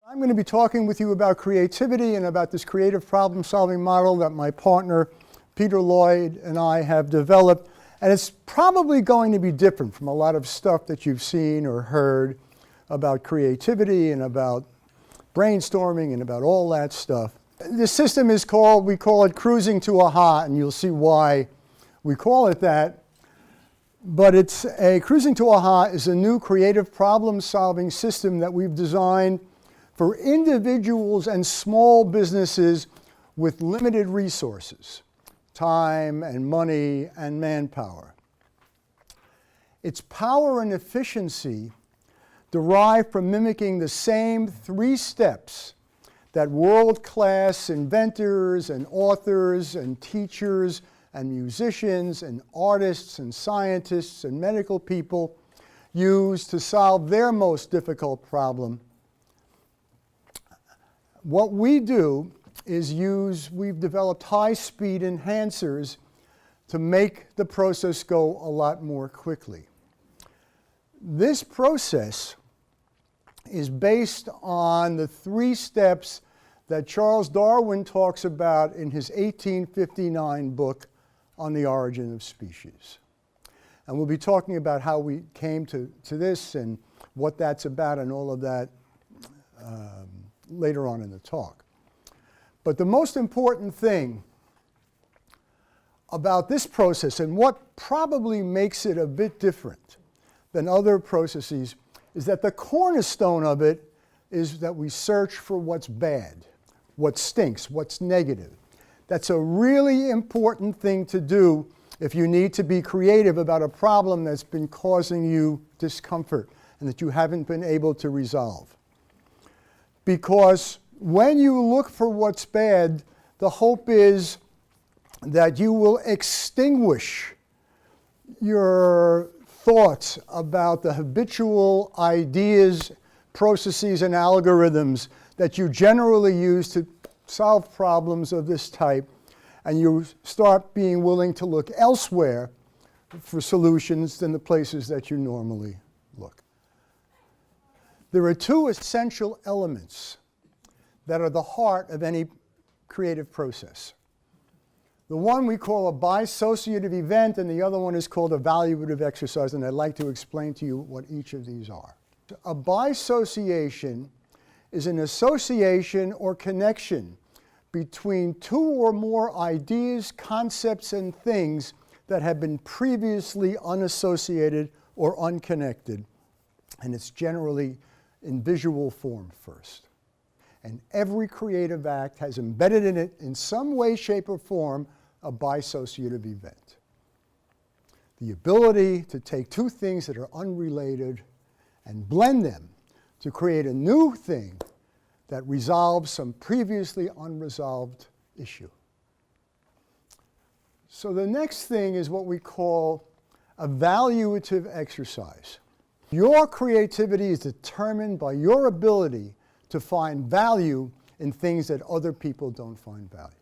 I'm going to be talking with you about creativity and about this creative problem-solving model that my partner Peter Lloyd and I have developed. And it's probably going to be different from a lot of stuff that you've seen or heard about creativity and about brainstorming and about all that stuff. The system is called, we call it cruising to aha, and you'll see why we call it that. But it's cruising to aha is a new creative problem-solving system that we've designed for individuals and small businesses with limited resources, time and money and manpower. Its power and efficiency derive from mimicking the same 3 steps that world-class inventors and authors and teachers and musicians and artists and scientists and medical people use to solve their most difficult problem. What we do is we've developed high-speed enhancers to make the process go a lot more quickly. This process is based on the 3 steps that Charles Darwin talks about in his 1859 book on the origin of species. And we'll be talking about how we came to this and what that's about and all of that later on in the talk. But the most important thing about this process and what probably makes it a bit different than other processes is that the cornerstone of it is that we search for what's bad, what stinks, what's negative. That's a really important thing to do if you need to be creative about a problem that's been causing you discomfort and that you haven't been able to resolve. Because when you look for what's bad, the hope is that you will extinguish your thoughts about the habitual ideas, processes, and algorithms that you generally use to solve problems of this type, and you start being willing to look elsewhere for solutions than the places that you normally look. There are 2 essential elements that are the heart of any creative process. The one we call a bisociative event, and the other one is called a evaluative exercise, and I'd like to explain to you what each of these are. A bisociation is an association or connection between 2 or more ideas, concepts, and things that have been previously unassociated or unconnected, and it's generally in visual form first. And every creative act has embedded in it, in some way, shape, or form, a bisociative event. The ability to take 2 things that are unrelated and blend them to create a new thing that resolves some previously unresolved issue. So the next thing is what we call evaluative exercise. Your creativity is determined by your ability to find value in things that other people don't find value.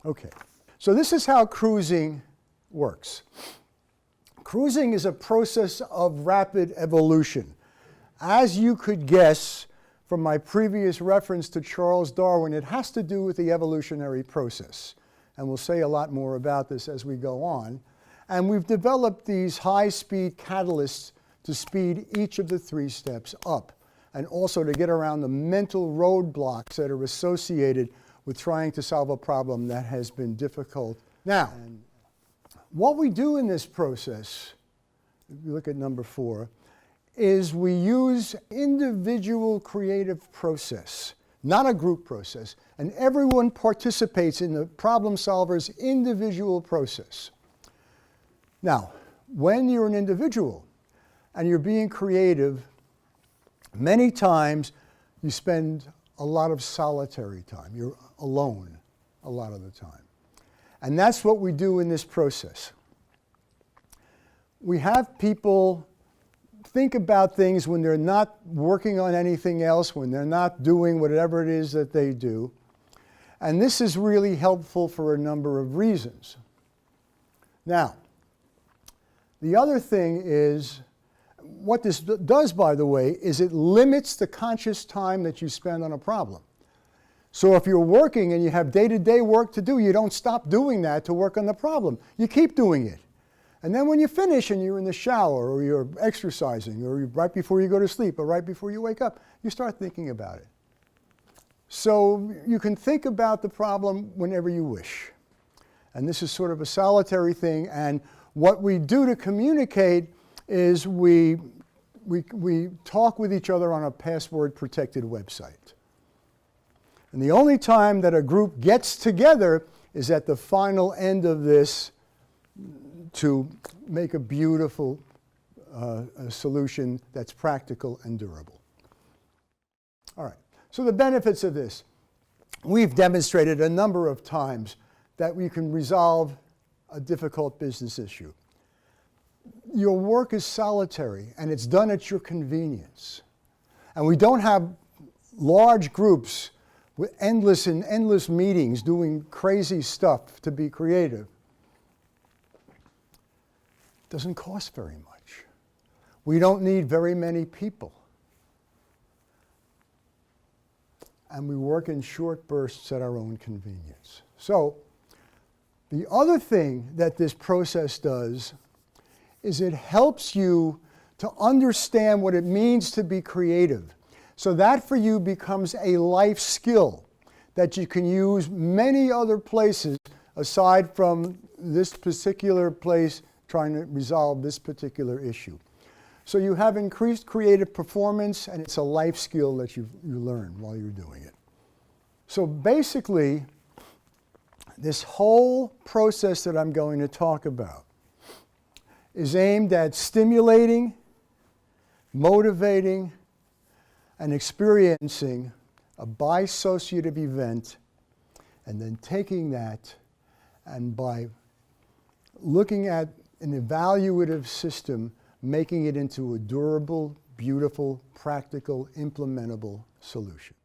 Okay, so this is how cruising works. Cruising is a process of rapid evolution. As you could guess from my previous reference to Charles Darwin, it has to do with the evolutionary process. And we'll say a lot more about this as we go on. And we've developed these high-speed catalysts to speed each of the 3 steps up, and also to get around the mental roadblocks that are associated with trying to solve a problem that has been difficult. Now, what we do in this process, if you look at number 4, is we use individual creative process, not a group process, and everyone participates in the problem solver's individual process. Now, when you're an individual and you're being creative, many times you spend a lot of solitary time. You're alone a lot of the time. And that's what we do in this process. We have people think about things when they're not working on anything else, when they're not doing whatever it is that they do. And this is really helpful for a number of reasons. Now, the other thing is what this does, by the way, is it limits the conscious time that you spend on a problem. So if you're working and you have day-to-day work to do, you don't stop doing that to work on the problem. You keep doing it. And then when you finish and you're in the shower or you're exercising or right before you go to sleep or right before you wake up, you start thinking about it. So you can think about the problem whenever you wish. And this is sort of a solitary thing. And what we do to communicate is we talk with each other on a password-protected website. And the only time that a group gets together is at the final end of this to make a beautiful a solution that's practical and durable. All right, so the benefits of this. We've demonstrated a number of times that we can resolve a difficult business issue. Your work is solitary and it's done at your convenience. And we don't have large groups with endless meetings doing crazy stuff to be creative. It doesn't cost very much. We don't need very many people. And we work in short bursts at our own convenience. So the other thing that this process does is it helps you to understand what it means to be creative. So that for you becomes a life skill that you can use many other places aside from this particular place trying to resolve this particular issue. So you have increased creative performance, and it's a life skill that you learn while you're doing it. So basically, this whole process that I'm going to talk about is aimed at stimulating, motivating, and experiencing a bisociative event, and then taking that and by looking at an evaluative system, making it into a durable, beautiful, practical, implementable solution.